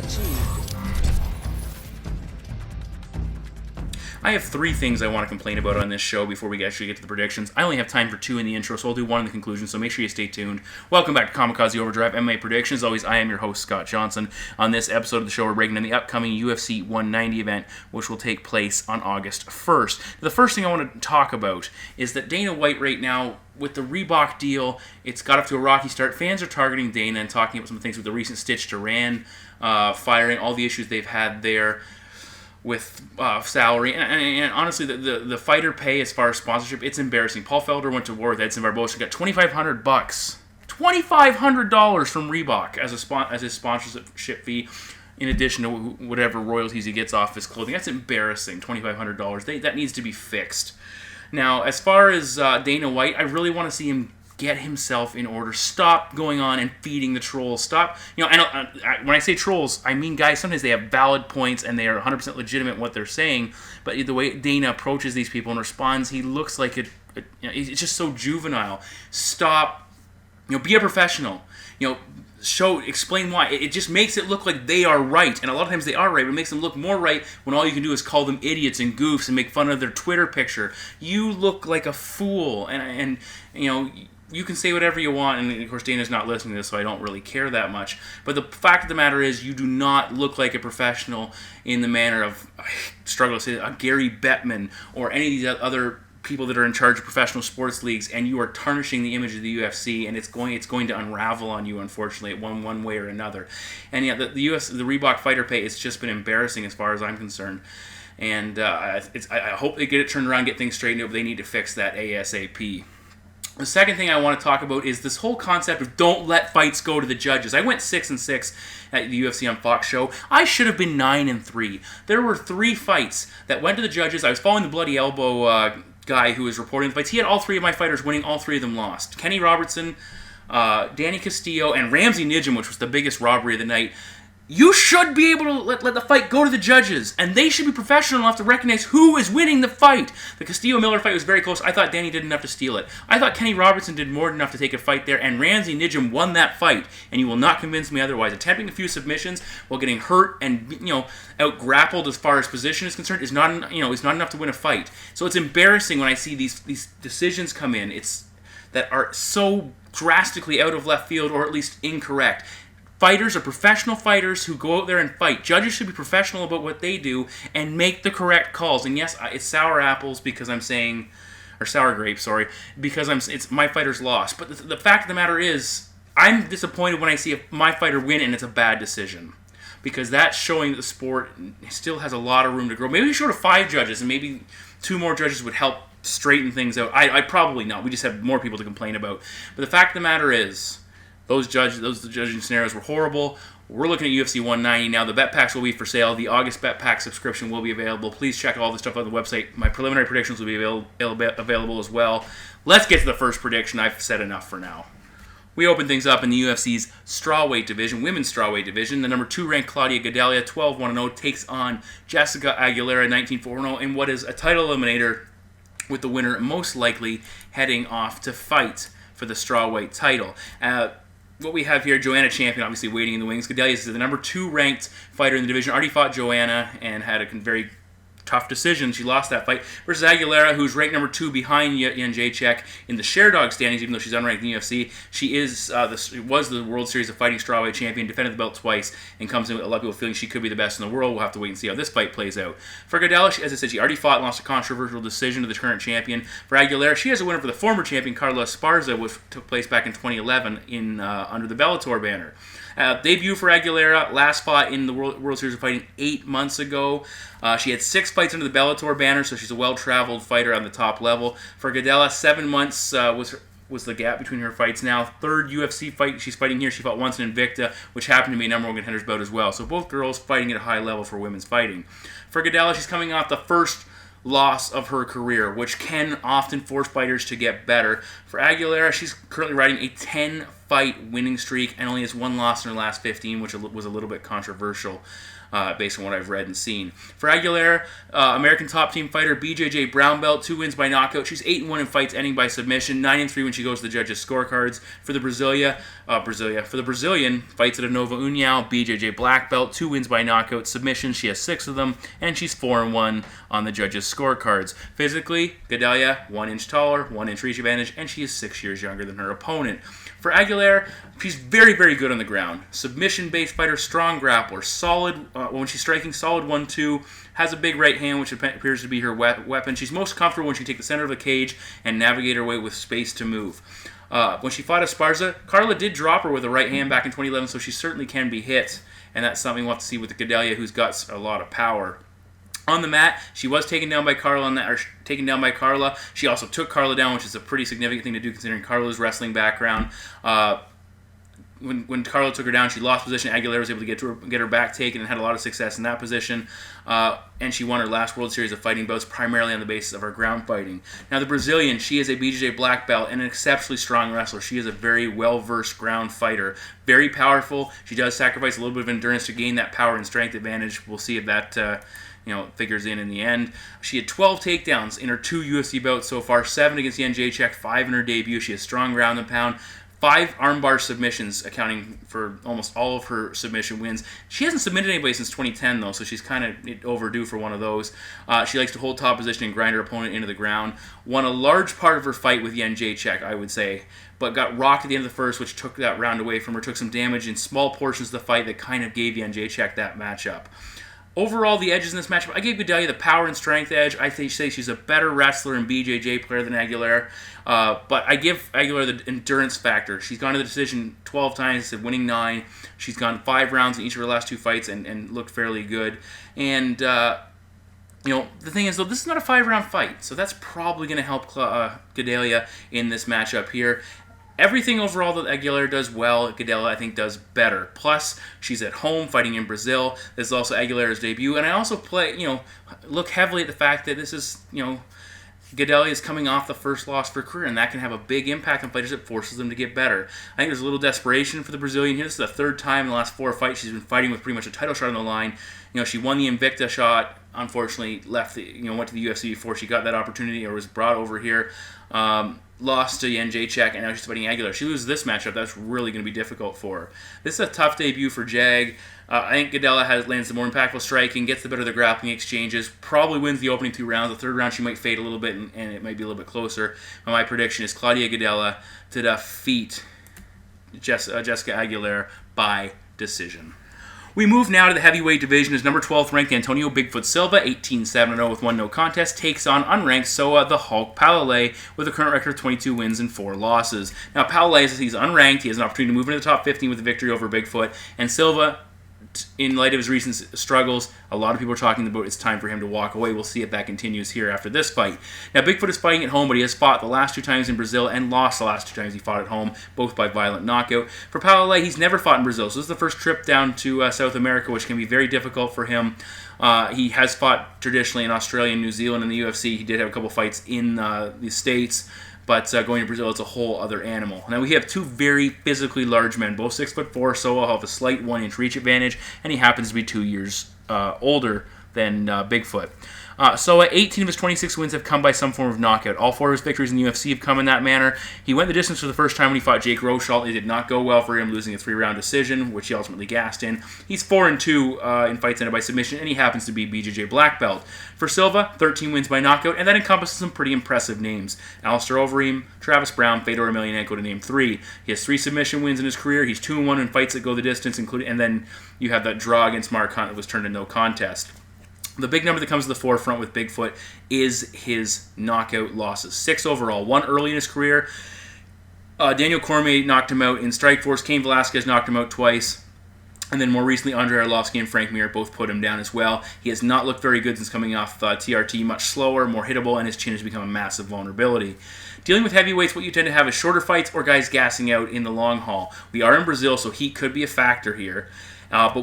achieved. I have 3 things I want to complain about on this show before we actually get to the predictions. I only have time for 2 in the intro, so I'll do 1 in the conclusion, so make sure you stay tuned. Welcome back to Kamikaze Overdrive MMA Predictions. As always, I am your host, Scott Johnson. On this episode of the show, we're breaking down the upcoming UFC 190 event, which will take place on August 1st. The first thing I want to talk about is that Dana White right now, with the Reebok deal, it's got off to a rocky start. Fans are targeting Dana and talking about some things with the recent Stitch Duran firing, all the issues they've had there with salary, and honestly, the fighter pay as far as sponsorship, it's embarrassing. Paul Felder went to war with Edson Barbosa, got $2,500, $2,500 from Reebok as his sponsorship fee, in addition to whatever royalties he gets off his clothing. That's embarrassing. $2,500. That needs to be fixed. Now, as far as Dana White, I really want to see him get himself in order. Stop going on and feeding the trolls. Stop. When I say trolls, I mean guys, sometimes they have valid points and they are 100% legitimate in what they're saying, but the way Dana approaches these people and responds, he looks like it's just so juvenile. Stop. Be a professional. Explain why. It just makes it look like they are right, and a lot of times they are right, but it makes them look more right when all you can do is call them idiots and goofs and make fun of their Twitter picture. You look like a fool, and you can say whatever you want, and of course Dana's not listening to this, so I don't really care that much. But the fact of the matter is, you do not look like a professional in the manner of, I struggle to say, a Gary Bettman or any of these other people that are in charge of professional sports leagues, and you are tarnishing the image of the UFC, and it's going to unravel on you, unfortunately, one way or another. And yeah, the Reebok fighter pay, it's just been embarrassing as far as I'm concerned. And I hope they get it turned around, get things straightened out, but they need to fix that ASAP. The second thing I want to talk about is this whole concept of don't let fights go to the judges. I went 6-6 at the UFC on Fox show. I should have been 9-3. There were 3 fights that went to the judges. I was following the Bloody Elbow guy who was reporting the fights. He had all 3 of my fighters winning. All 3 of them lost. Kenny Robertson, Danny Castillo, and Ramsey Nijem, which was the biggest robbery of the night. You should be able to let the fight go to the judges, and they should be professional enough to recognize who is winning the fight. The Castillo-Miller fight was very close. I thought Danny did enough to steal it. I thought Kenny Robertson did more than enough to take a fight there, and Ramsey Nijem won that fight, and you will not convince me otherwise. Attempting a few submissions while getting hurt and out-grappled as far as position is concerned is not enough to win a fight. So it's embarrassing when I see these decisions come in that are so drastically out of left field, or at least incorrect. Fighters are professional fighters who go out there and fight. Judges should be professional about what they do and make the correct calls. And yes, it's sour apples because I'm saying, or sour grapes, sorry, because it's my fighter's loss. But the fact of the matter is, I'm disappointed when I see my fighter win and it's a bad decision, because that's showing that the sport still has a lot of room to grow. Maybe we should go to 5 judges, and maybe 2 more judges would help straighten things out. I probably not. We just have more people to complain about. But the fact of the matter is, those judging scenarios were horrible. We're looking at UFC 190 now. The bet packs will be for sale. The August bet pack subscription will be available. Please check all the stuff on the website. My preliminary predictions will be available as well. Let's get to the first prediction. I've said enough for now. We open things up in the UFC's strawweight division, women's strawweight division. The number 2 ranked Claudia Gadelha, 12-1-0, takes on Jessica Aguilera, 19-4-0, in what is a title eliminator, with the winner most likely heading off to fight for the strawweight title. What we have here, Joanna Champion, obviously waiting in the wings. Gadelha is the number 2 ranked fighter in the division. Already fought Joanna and had a very tough decision. She lost that fight. Versus Aguilera, who's ranked number 2 behind Jędrzejczyk in the share dog standings, even though she's unranked in the UFC. She was the World Series of Fighting strawweight champion, defended the belt twice, and comes in with a lot of people feeling she could be the best in the world. We'll have to wait and see how this fight plays out. For Gadelha, as I said, she already fought and lost a controversial decision to the current champion. For Aguilera, she has a winner for the former champion, Carla Esparza, which took place back in 2011 under the Bellator banner. Debut for Aguilera, last fought in the World Series of Fighting 8 months ago. She had 6 fights under the Bellator banner, so she's a well-traveled fighter on the top level. For Gadelha, 7 months was the gap between her fights now. 3rd UFC fight she's fighting here. She fought once in Invicta, which happened to be a number 1 contender's bout as well. So both girls fighting at a high level for women's fighting. For Gadelha, she's coming off the first loss of her career, which can often force fighters to get better. For Aguilera, she's currently riding a 10-fight winning streak and only has one loss in her last 15, which was a little bit controversial. Based on what I've read and seen. For Aguilar, American Top Team fighter, BJJ brown belt, 2 wins by knockout. She's 8-1 in fights ending by submission, 9-3 when she goes to the judges' scorecards. For the Brazilian, fights at a Nova União, BJJ black belt, 2 wins by knockout, submission. She has 6 of them, and she's 4-1 on the judges' scorecards. Physically, Gadelha, 1 inch taller, 1 inch reach advantage, and she is 6 years younger than her opponent. For Aguilar, she's very, very good on the ground. Submission-based fighter, strong grappler, solid, when she's striking, solid 1-2, has a big right hand, which appears to be her weapon. She's most comfortable when she can take the center of the cage and navigate her way with space to move. When she fought Esparza, Carla did drop her with a right hand back in 2011, so she certainly can be hit, and that's something we'll have to see with the Gadelha, who's got a lot of power. On the mat, she was taken down by Carla. She also took Carla down, which is a pretty significant thing to do considering Carla's wrestling background. When Carla took her down, she lost position. Aguilera was able to get her back taken and had a lot of success in that position. And she won her last World Series of Fighting bouts primarily on the basis of her ground fighting. Now, the Brazilian, she is a BJJ black belt and an exceptionally strong wrestler. She is a very well-versed ground fighter. Very powerful. She does sacrifice a little bit of endurance to gain that power and strength advantage. We'll see if that figures in the end. She had 12 takedowns in her 2 UFC bouts so far, 7 against Jan Jacek, 5 in her debut. She has strong ground and pound. 5 armbar submissions, accounting for almost all of her submission wins. She hasn't submitted anybody since 2010, though, so she's kind of overdue for one of those. She likes to hold top position and grind her opponent into the ground. Won a large part of her fight with Jan Jacek, I would say, but got rocked at the end of the first, which took that round away from her, took some damage in small portions of the fight that kind of gave Jan Jacek that matchup. Overall, the edges in this matchup, I gave Gadelha the power and strength edge. I say she's a better wrestler and BJJ player than Aguilar. But I give Aguilar the endurance factor. She's gone to the decision 12 times, winning 9. She's gone 5 rounds in each of her last 2 fights and looked fairly good. And, the thing is, though, this is not a 5-round fight. So that's probably going to help Gadelha in this matchup here. Everything overall that Aguilar does well, Gadelha, I think, does better. Plus, she's at home fighting in Brazil. This is also Aguilar's debut. And I also look heavily at the fact that this is, Gadelha is coming off the first loss for her career, and that can have a big impact on fighters. It forces them to get better. I think there's a little desperation for the Brazilian here. This is the 3rd time in the last 4 fights she's been fighting with pretty much a title shot on the line. She won the Invicta shot. Unfortunately, went to the UFC before she got that opportunity or was brought over here. Lost to Jan Jacek, and now she's fighting Aguilar. She loses this matchup, that's really going to be difficult for her. This is a tough debut for Jag. I think Gadelha lands the more impactful striking, gets the better of the grappling exchanges, probably wins the opening 2 rounds. The 3rd round she might fade a little bit, and it might be a little bit closer. But my prediction is Claudia Gadelha to defeat Jessica Aguilar by decision. We move now to the heavyweight division as number 12th ranked Antonio Bigfoot Silva, 18-7-0 with 1 no contest, takes on unranked Soa the Hulk Palelei with a current record of 22 wins and 4 losses. Now, Palelei, he's unranked, he has an opportunity to move into the top 15 with a victory over Bigfoot, and Silva, in light of his recent struggles, a lot of people are talking about it's time for him to walk away. We'll see if that continues here after this fight. Now, Bigfoot is fighting at home, but he has fought the last 2 times in Brazil and lost the last 2 times he fought at home, both by violent knockout. For Palelei, he's never fought in Brazil, so this is the first trip down to South America, which can be very difficult for him. He has fought traditionally in Australia and New Zealand in the UFC. He did have a couple fights in the States. But going to Brazil, it's a whole other animal. Now, we have 2 very physically large men, both 6'4". Soa will have a slight 1-inch reach advantage, and he happens to be 2 years older than Bigfoot. Soa, 18 of his 26 wins have come by some form of knockout. All 4 of his victories in the UFC have come in that manner. He went the distance for the first time when he fought Jake Rochalt. It did not go well for him, losing a 3-round decision, which he ultimately gassed in. He's 4-2 in fights ended by submission, and he happens to be BJJ black belt. For Silva, 13 wins by knockout, and that encompasses some pretty impressive names. Alistair Overeem, Travis Brown, Fedor Emelianenko to name 3. He has 3 submission wins in his career. He's 2-1 in fights that go the distance, and then you have that draw against Mark Hunt that was turned to no contest. The big number that comes to the forefront with Bigfoot is his knockout losses. 6 overall, 1 early in his career. Daniel Cormier knocked him out in Strikeforce. Cain Velasquez knocked him out twice. And then more recently, Andrei Arlovsky and Frank Mir both put him down as well. He has not looked very good since coming off TRT, much slower, more hittable, and his chin has become a massive vulnerability. Dealing with heavyweights, what you tend to have is shorter fights or guys gassing out in the long haul. We are in Brazil, so heat could be a factor here. But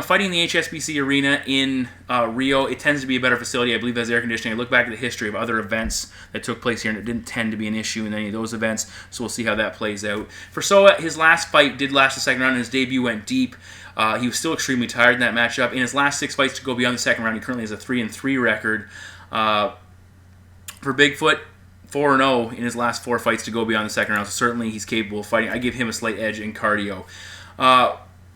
fighting the HSBC Arena in Rio, it tends to be a better facility. I believe it has air conditioning. I look back at the history of other events that took place here, and it didn't tend to be an issue in any of those events. So we'll see how that plays out. For Soa, his last fight did last the second round, and his debut went deep. He was still extremely tired in that matchup. In his last 6 fights to go beyond the second round, he currently has a 3-3 record. For Bigfoot, 4-0 in his last 4 fights to go beyond the second round. So certainly he's capable of fighting. I give him a slight edge in cardio.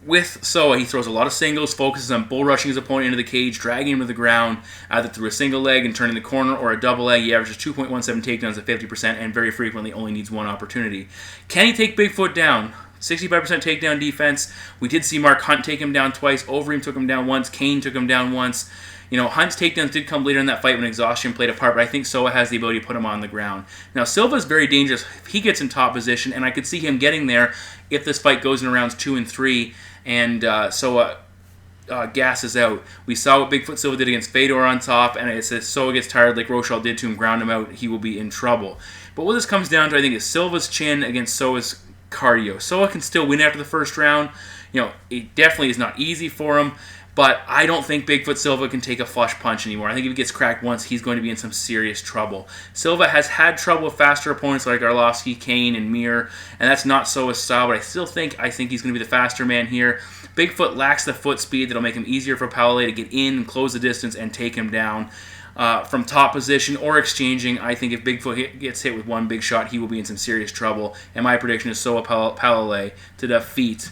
With Soa, he throws a lot of singles, focuses on bull rushing his opponent into the cage, dragging him to the ground, either through a single leg and turning the corner or a double leg. He averages 2.17 takedowns at 50% and very frequently only needs 1 opportunity. Can he take Bigfoot down? 65% takedown defense. We did see Mark Hunt take him down twice. Overeem took him down once. Kane took him down once. Hunt's takedowns did come later in that fight when exhaustion played a part, but I think Soa has the ability to put him on the ground. Now, Silva's very dangerous if he gets in top position, and I could see him getting there if this fight goes in rounds 2 and 3, and Soa gasses out. We saw what Bigfoot Silva did against Fedor on top, and it says Soa gets tired like Rochelle did to him, ground him out, he will be in trouble. But what this comes down to, I think, is Silva's chin against Soa's cardio. Soa can still win after the first round. It definitely is not easy for him. But I don't think Bigfoot Silva can take a flush punch anymore. I think if he gets cracked once, he's going to be in some serious trouble. Silva has had trouble with faster opponents like Arlovsky, Kane, and Mir, and that's not Soa's style, but I think he's going to be the faster man here. Bigfoot lacks the foot speed that'll make him easier for Palelei to get in and close the distance and take him down. From top position or exchanging, I think if Bigfoot gets hit with one big shot, he will be in some serious trouble. And my prediction is Soa Palelei to defeat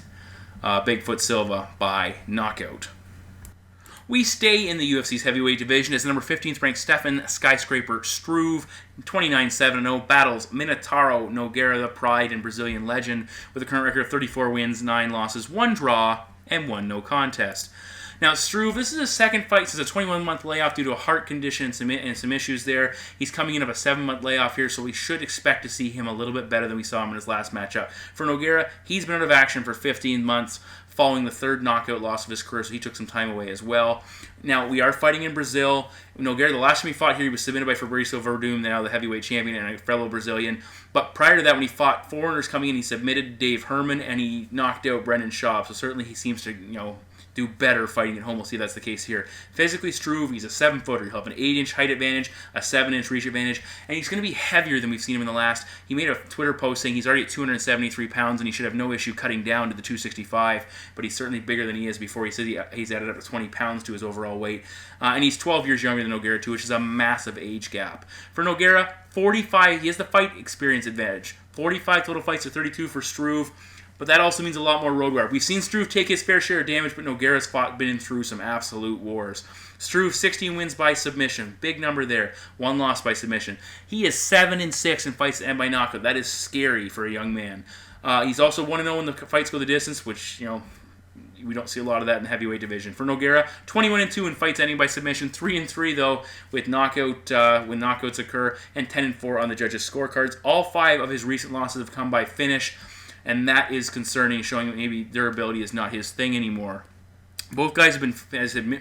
Bigfoot Silva by knockout. We stay in the UFC's heavyweight division as the number 15th ranked Stefan Skyscraper Struve, 29-7-0, battles Minotauro Nogueira, the Pride and Brazilian legend, with a current record of 34 wins, 9 losses, 1 draw, and 1 no contest. Now, Struve, this is his second fight since a 21-month layoff due to a heart condition and some issues there. He's coming in of a 7-month layoff here, so we should expect to see him a little bit better than we saw him in his last matchup. For Nogueira, he's been out of action for 15 months, following the 3rd knockout loss of his career, so he took some time away as well. Now, we are fighting in Brazil. Nogueira, the last time he fought here, he was submitted by Fabricio Verdum, now the heavyweight champion and a fellow Brazilian. But prior to that, when he fought foreigners coming in, he submitted Dave Herman, and he knocked out Brendan Schaub. So certainly he seems to, do better fighting at home. We'll see if that's the case here. Physically, Struve, he's a 7-footer. He'll have an 8-inch height advantage, a 7-inch reach advantage, and he's going to be heavier than we've seen him in the last. He made a Twitter post saying he's already at 273 pounds and he should have no issue cutting down to the 265, but he's certainly bigger than he is before. He says he's added up to 20 pounds to his overall weight, and he's 12 years younger than Nogueira too, which is a massive age gap. For Nogueira, 45, he has the fight experience advantage. 45 total fights to 32 for Struve. But that also means a lot more road wear. We've seen Struve take his fair share of damage, but Nogueira's been through some absolute wars. Struve, 16 wins by submission. Big number there. 1 loss by submission. He is 7-6 in fights that end by knockout. That is scary for a young man. He's also 1-0 when the fights go the distance, which, we don't see a lot of that in the heavyweight division. For Nogueira, 21-2 in fights ending by submission. 3-3, though, with when knockouts occur, and 10-4 on the judges' scorecards. All 5 of his recent losses have come by finish, and that is concerning, showing that maybe durability is not his thing anymore. Both guys have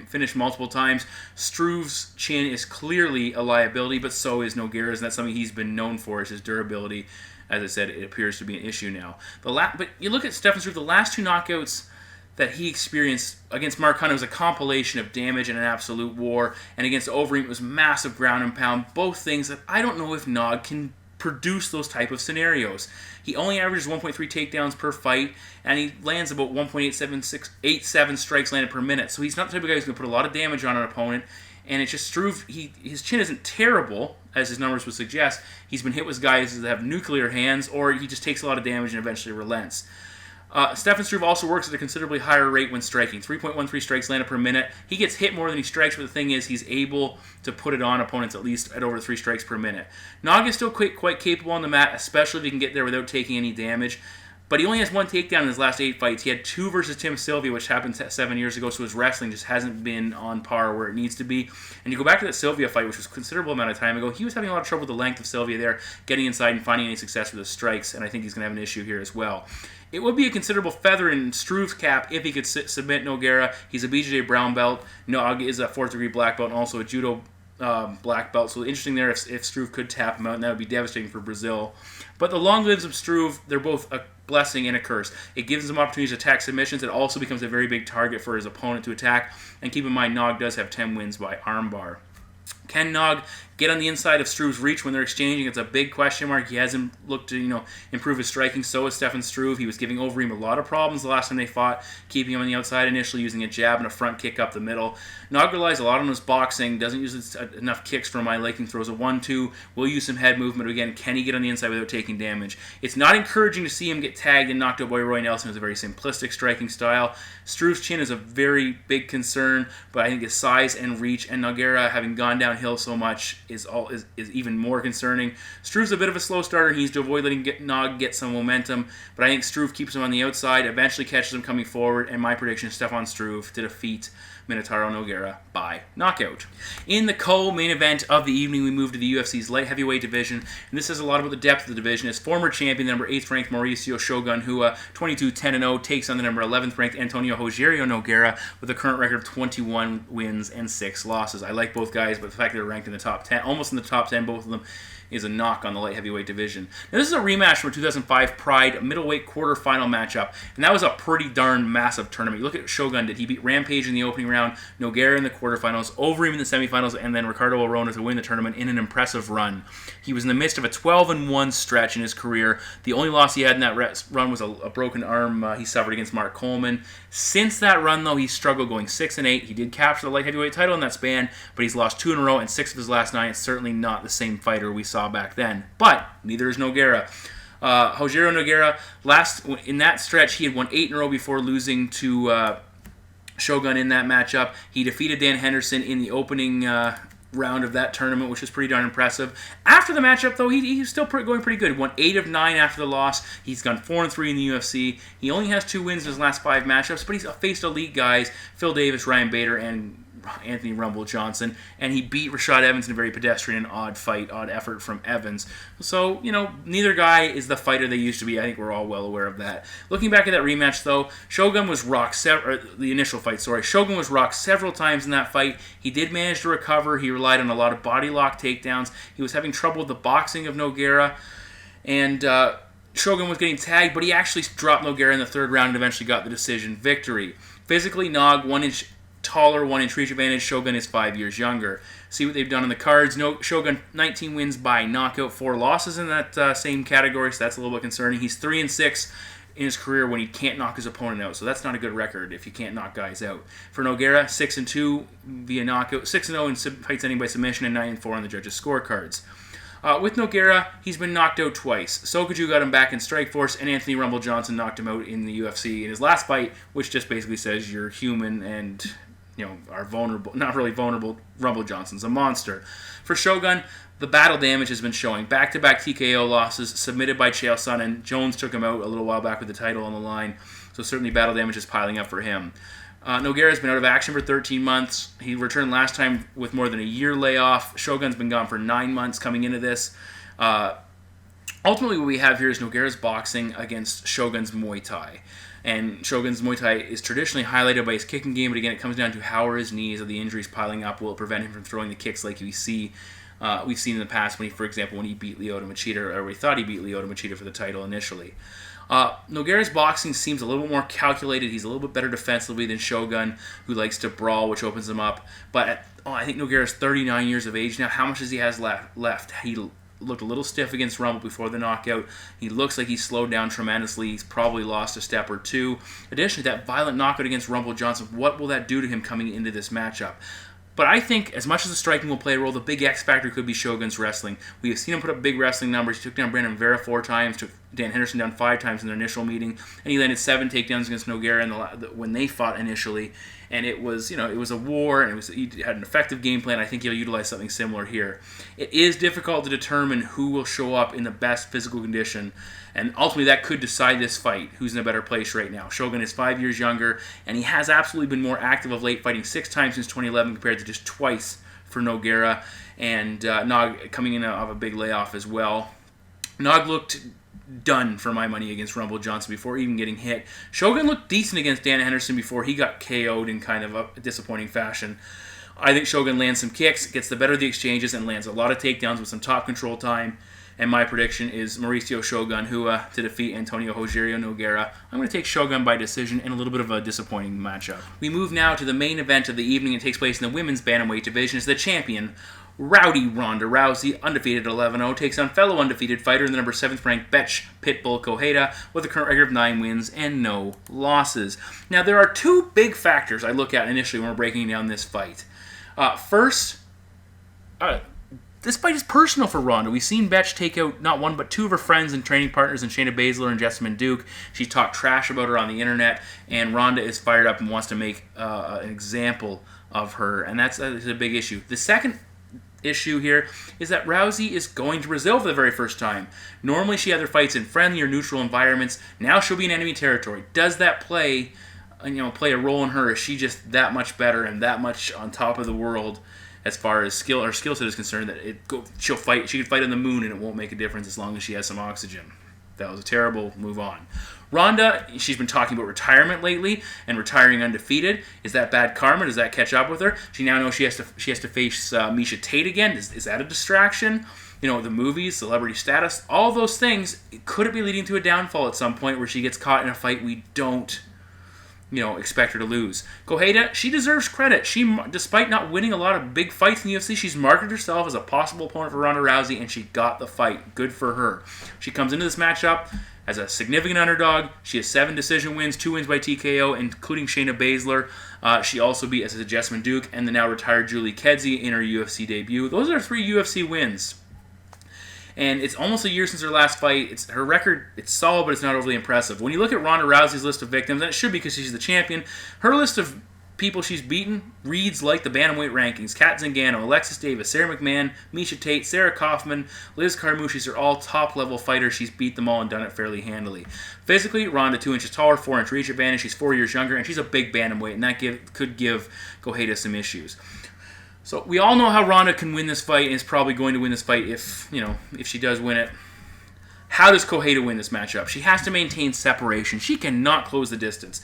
finished multiple times. Struve's chin is clearly a liability, but so is Nogueira's, and that's something he's been known for, is his durability. As I said, it appears to be an issue now. But you look at Stefan Struve, the last 2 knockouts that he experienced against Mark Hunt was a compilation of damage and an absolute war, and against Overeem it was massive ground and pound, both things that I don't know if Nog can produce those type of scenarios. He only averages 1.3 takedowns per fight, and he lands about 1.87 strikes landed per minute. So he's not the type of guy who's going to put a lot of damage on an opponent. And it's just Struve, his chin isn't terrible, as his numbers would suggest. He's been hit with guys that have nuclear hands, or he just takes a lot of damage and eventually relents. Stefan Struve also works at a considerably higher rate when striking. 3.13 strikes landed per minute. He gets hit more than he strikes, but the thing is, he's able to put it on opponents at least at over 3 strikes per minute. Nog is still quite capable on the mat, especially if he can get there without taking any damage. But he only has 1 takedown in his last 8 fights. He had 2 versus Tim Sylvia, which happened 7 years ago, so his wrestling just hasn't been on par where it needs to be. And you go back to that Sylvia fight, which was a considerable amount of time ago, he was having a lot of trouble with the length of Sylvia there, getting inside and finding any success with his strikes, and I think he's going to have an issue here as well. It would be a considerable feather in Struve's cap if he could submit Nogueira. He's a BJJ brown belt. Nog is a 4th degree black belt and also a judo black belt. So interesting there if Struve could tap him out, and that would be devastating for Brazil. But the long lives of Struve, they're both blessing and a curse. It gives him opportunities to attack submissions. It also becomes a very big target for his opponent to attack. And keep in mind, Nog does have 10 wins by armbar. Can Nog get on the inside of Struve's reach when they're exchanging? It's a big question mark. He hasn't looked to, improve his striking. So is Stefan Struve. He was giving Overeem a lot of problems the last time they fought, keeping him on the outside initially, using a jab and a front kick up the middle. Nog relies a lot on his boxing, doesn't use enough kicks for my liking, throws a 1-2, will use some head movement. Again, can he get on the inside without taking damage? It's not encouraging to see him get tagged and knocked out by Roy Nelson. It's a very simplistic striking style. Struve's chin is a very big concern, but I think his size and reach, and Nogueira having gone downhill so much is even more concerning. Struve's a bit of a slow starter. He needs to avoid letting Nog get some momentum, but I think Struve keeps him on the outside, eventually catches him coming forward, and my prediction is Stefan Struve to defeat Minotauro Nogueira by knockout. In the co-main event of the evening, we move to the UFC's light heavyweight division, and this says a lot about the depth of the division. As former champion, the number 8th ranked Mauricio Shogun Hua, 22-10-0, takes on the number 11th ranked Antonio Rogerio Nogueira with a current record of 21 wins and 6 losses. I like both guys, but the fact that they're ranked in the top 10, almost in the top 10, both of them, is a knock on the light heavyweight division. Now, this is a rematch from a 2005 Pride middleweight quarterfinal matchup, and that was a pretty darn massive tournament. You look at what Shogun did. He beat Rampage in the opening round, Nogueira in the quarterfinals, Overeem in the semifinals, and then Ricardo Arona to win the tournament in an impressive run. He was in the midst of a 12-1 stretch in his career. The only loss he had in that run was a broken arm he suffered against Mark Coleman. Since that run, though, he's struggled, going 6-8. He did capture the light heavyweight title in that span, but he's lost 2 in a row and 6 of his last 9. It's certainly not the same fighter we saw back then. But neither is Nogueira. Rogerio Nogueira, in that stretch, he had won 8 in a row before losing to Shogun in that matchup. He defeated Dan Henderson in the opening round of that tournament, which was pretty darn impressive. After the matchup, though, he was still going pretty good. Won 8 of 9 after the loss. He's gone 4-3 in the UFC. He only has 2 wins in his last 5 matchups, but he's faced elite guys, Phil Davis, Ryan Bader, and Anthony Rumble Johnson, and he beat Rashad Evans in a very pedestrian and odd effort from Evans. So, neither guy is the fighter they used to be. I think we're all well aware of that. Looking back at that rematch, though, Shogun was rocked, the initial fight, Shogun was rocked several times in that fight. He did manage to recover. He relied on a lot of body lock takedowns. He was having trouble with the boxing of Nogueira, and Shogun was getting tagged, but he actually dropped Nogueira in the 3rd round and eventually got the decision victory. Physically, Nog 1 inch taller, 1 inch reach advantage. Shogun is 5 years younger. See what they've done on the cards. Shogun 19 wins by knockout, 4 losses in that same category, so that's a little bit concerning. He's 3-6 in his career when he can't knock his opponent out, so that's not a good record if you can't knock guys out. For Nogueira, 6-2 via knockout, 6-0 in fights ending by submission, and 9-4 on the judges' scorecards. With Nogueira, he's been knocked out twice. Sokaju got him back in Strikeforce, and Anthony Rumble Johnson knocked him out in the UFC in his last fight, which just basically says you're human and are vulnerable. Not really vulnerable. Rumble Johnson's a monster. For Shogun, the battle damage has been showing. Back-to-back TKO losses submitted by Chael Sonnen. Jones took him out a little while back with the title on the line, so certainly battle damage is piling up for him. Nogueira's been out of action for 13 months. He returned last time with more than a year layoff. Shogun's been gone for 9 months coming into this. Ultimately, what we have here is Nogueira's boxing against Shogun's Muay Thai. And Shogun's Muay Thai is traditionally highlighted by his kicking game, but again, it comes down to how are his knees, are the injuries piling up, will it prevent him from throwing the kicks like we've seen in the past when he beat Lyoto Machida, or we thought he beat Lyoto Machida for the title initially. Nogueira's boxing seems a little bit more calculated. He's a little bit better defensively than Shogun, who likes to brawl, which opens him up. But I think Nogueira's 39 years of age now. How much does he has left? He looked a little stiff against Rumble before the knockout. He looks like he's slowed down tremendously. He's probably lost a step or 2. Additionally, that violent knockout against Rumble Johnson, what will that do to him coming into this matchup? But I think, as much as the striking will play a role, the big X factor could be Shogun's wrestling. We have seen him put up big wrestling numbers. He took down Brandon Vera 4 times, took Dan Henderson down 5 times in their initial meeting, and he landed 7 takedowns against Nogueira when they fought initially. And it was, it was a war, and he had an effective game plan. I think he'll utilize something similar here. It is difficult to determine who will show up in the best physical condition, and ultimately that could decide this fight, who's in a better place right now. Shogun is 5 years younger, and he has absolutely been more active of late, fighting 6 times since 2011 compared to just twice for Nogueira, and Nog coming in off a big layoff as well. Nog looked done for my money against Rumble Johnson before even getting hit. Shogun looked decent against Dan Henderson before he got KO'd in kind of a disappointing fashion. I think Shogun lands some kicks, gets the better of the exchanges, and lands a lot of takedowns with some top control time. And my prediction is Mauricio Shogun Hua to defeat Antonio Rogerio Nogueira. I'm going to take Shogun by decision in a little bit of a disappointing matchup. We move now to the main event of the evening. It takes place in the women's bantamweight division. It's the champion, Rowdy Ronda Rousey, undefeated at 11-0, takes on fellow undefeated fighter, the number 7th ranked Bethe Pitbull Correia, with a current record of 9 wins and no losses. Now, there are two big factors I look at initially when we're breaking down this fight. First, this fight is personal for Ronda. We've seen Bethe take out not one but two of her friends and training partners in Shayna Baszler and Jessamine Duke. She's talked trash about her on the internet, and Ronda is fired up and wants to make an example of her, and that's a big issue. The second issue here is that Rousey is going to Brazil for the very first time. Normally she either fights in friendly or neutral environments. Now she'll be in enemy territory. Does that play a role in her? Is she just that much better and that much on top of the world as far as skill set is concerned that she could fight on the moon and it won't make a difference as long as she has some oxygen? That was a terrible move on. Ronda, she's been talking about retirement lately and retiring undefeated. Is that bad karma? Does that catch up with her? She now knows she has to face Miesha Tate again. Is that a distraction? The movies, celebrity status, all those things. Could it be leading to a downfall at some point where she gets caught in a fight we don't expect her to lose? Correia, she deserves credit. Despite not winning a lot of big fights in the UFC, she's marketed herself as a possible opponent for Ronda Rousey, and she got the fight. Good for her. She comes into this matchup as a significant underdog. She has 7 decision wins, 2 wins by TKO, including Shayna Baszler. She also beat Jessamine Duke and the now retired Julie Kedzie in her UFC debut. Those are 3 UFC wins. And it's almost a year since her last fight. Her record, it's solid, but it's not overly impressive. When you look at Ronda Rousey's list of victims, and it should be because she's the champion, her list of people she's beaten reads like the bantamweight rankings. Kat Zingano, Alexis Davis, Sarah McMahon, Miesha Tate, Sarah Kaufman, Liz Carmouche. These are all top-level fighters. She's beat them all and done it fairly handily. Physically, Ronda 2 inches taller, 4-inch reach advantage. She's 4 years younger, and she's a big bantamweight, and that could give Correia some issues. So we all know how Ronda can win this fight and is probably going to win this fight if she does win it. How does Correia win this matchup? She has to maintain separation. She cannot close the distance.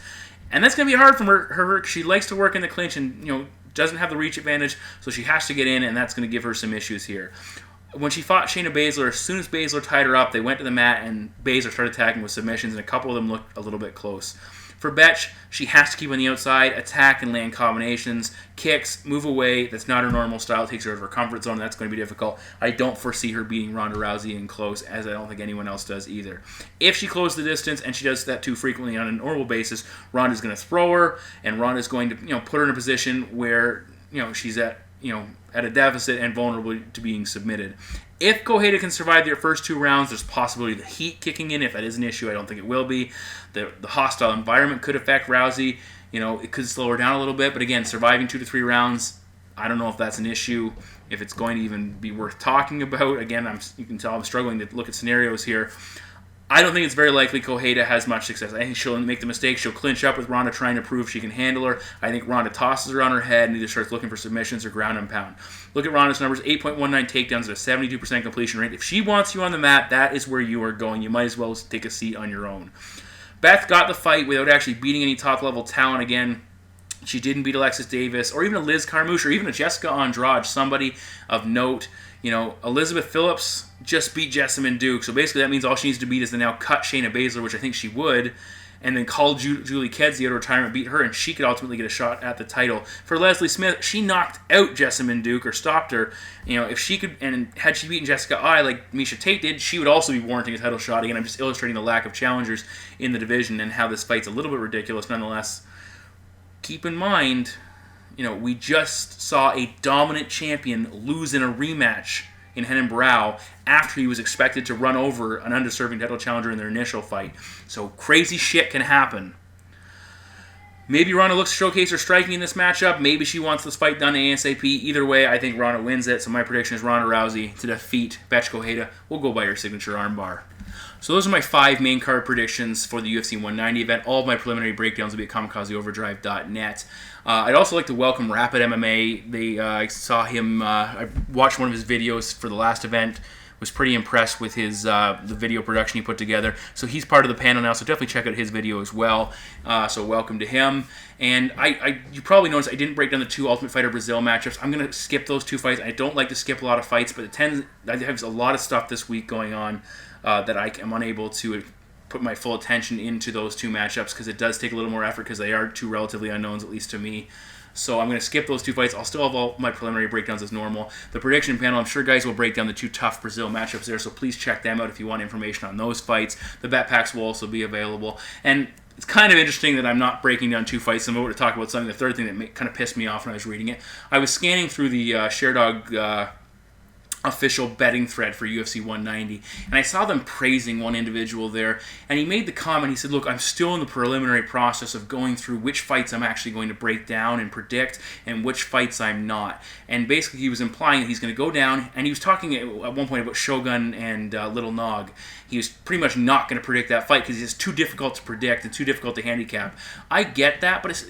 And that's going to be hard for her. She likes to work in the clinch and doesn't have the reach advantage, so she has to get in, and that's going to give her some issues here. When she fought Shayna Baszler, as soon as Baszler tied her up, they went to the mat, and Baszler started attacking with submissions, and a couple of them looked a little bit close. For Bethe, she has to keep on the outside, attack and land combinations, kicks, move away. That's not her normal style. It takes her out of her comfort zone. That's going to be difficult. I don't foresee her beating Ronda Rousey in close, as I don't think anyone else does either. If she closes the distance, and she does that too frequently on a normal basis, Ronda's going to throw her, and Ronda's going to put her in a position where she's at a deficit and vulnerable to being submitted. If Correia can survive their first 2 rounds, there's possibility of the heat kicking in. If that is an issue, I don't think it will be. The hostile environment could affect Rousey. It could slow her down a little bit. But again, surviving 2 to 3 rounds, I don't know if that's an issue, if it's going to even be worth talking about. Again, you can tell I'm struggling to look at scenarios here. I don't think it's very likely Correia has much success. I think she'll make the mistake. She'll clinch up with Ronda, trying to prove she can handle her. I think Ronda tosses her on her head and either starts looking for submissions or ground and pound. Look at Ronda's numbers, 8.19 takedowns at a 72% completion rate. If she wants you on the mat, that is where you are going. You might as well take a seat on your own. Bethe got the fight without actually beating any top-level talent again. She didn't beat Alexis Davis or even a Liz Carmouche or even a Jessica Andrade, somebody of note. Elizabeth Phillips just beat Jessamine Duke, so basically that means all she needs to beat is to now cut Shayna Baszler, which I think she would, and then call Julie Kedzie out of retirement, beat her, and she could ultimately get a shot at the title. For Leslie Smith, she knocked out Jessamine Duke or stopped her. If she could, and had she beaten Jessica Ai like Miesha Tate did, she would also be warranting a title shot. Again, I'm just illustrating the lack of challengers in the division and how this fight's a little bit ridiculous nonetheless. Keep in mind, we just saw a dominant champion lose in a rematch in Renan Barão after he was expected to run over an undeserving title challenger in their initial fight. So crazy shit can happen. Maybe Ronda looks to showcase her striking in this matchup. Maybe she wants this fight done ASAP. Either way, I think Ronda wins it. So my prediction is Ronda Rousey to defeat Bethe Correia. We'll go by her signature armbar. So those are my 5 main card predictions for the UFC 190 event. All of my preliminary breakdowns will be at kamikazeoverdrive.net. I'd also like to welcome Rapid MMA. I saw him, I watched one of his videos for the last event Was pretty impressed with his the video production he put together. So he's part of the panel now, so definitely check out his video as well. So welcome to him. And you probably noticed I didn't break down the 2 Ultimate Fighter Brazil matchups. I'm going to skip those 2 fights. I don't like to skip a lot of fights, but I have a lot of stuff this week going on that I am unable to put my full attention into those 2 matchups because it does take a little more effort because they are 2 relatively unknowns, at least to me. So I'm going to skip those 2 fights. I'll still have all my preliminary breakdowns as normal. The prediction panel, I'm sure guys will break down the 2 tough Brazil matchups there, so please check them out if you want information on those fights. The bet packs will also be available. And it's kind of interesting that I'm not breaking down 2 fights. I'm over to talk about something. The third thing that kind of pissed me off when I was reading it. I was scanning through the Sherdog official betting thread for UFC 190, and I saw them praising one individual there, and he made the comment, he said, look, I'm still in the preliminary process of going through which fights I'm actually going to break down and predict, and which fights I'm not. And basically he was implying that he's going to go down, and he was talking at one point about Shogun and Little Nog. He was pretty much not going to predict that fight because it's too difficult to predict and too difficult to handicap. I get that, but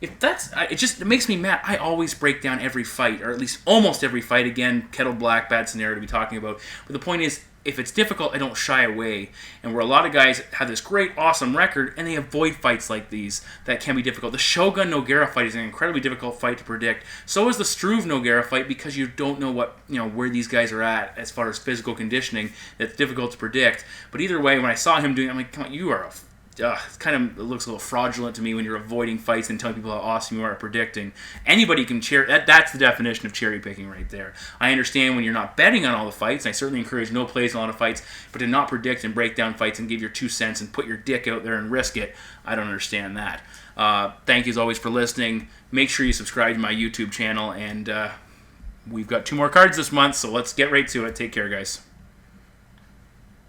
it makes me mad. I always break down every fight, or at least almost every fight. Again, Kettle Black, bad scenario to be talking about. But the point is, if it's difficult, I don't shy away. And where a lot of guys have this great, awesome record, and they avoid fights like these that can be difficult. The Shogun Nogueira fight is an incredibly difficult fight to predict. So is the Struve Nogueira fight because you don't know where these guys are at as far as physical conditioning. That's difficult to predict. But either way, when I saw him doing it, I'm like, come on, you are it looks a little fraudulent to me when you're avoiding fights and telling people how awesome you are at predicting. Anybody can that's the definition of cherry picking right there. I understand when you're not betting on all the fights, and I certainly encourage no plays on a lot of fights, but to not predict and break down fights and give your 2 cents and put your dick out there and risk it, I don't understand that. Thank you as always for listening. Make sure you subscribe to my YouTube channel, and we've got 2 more cards this month, so let's get right to it. Take care, guys.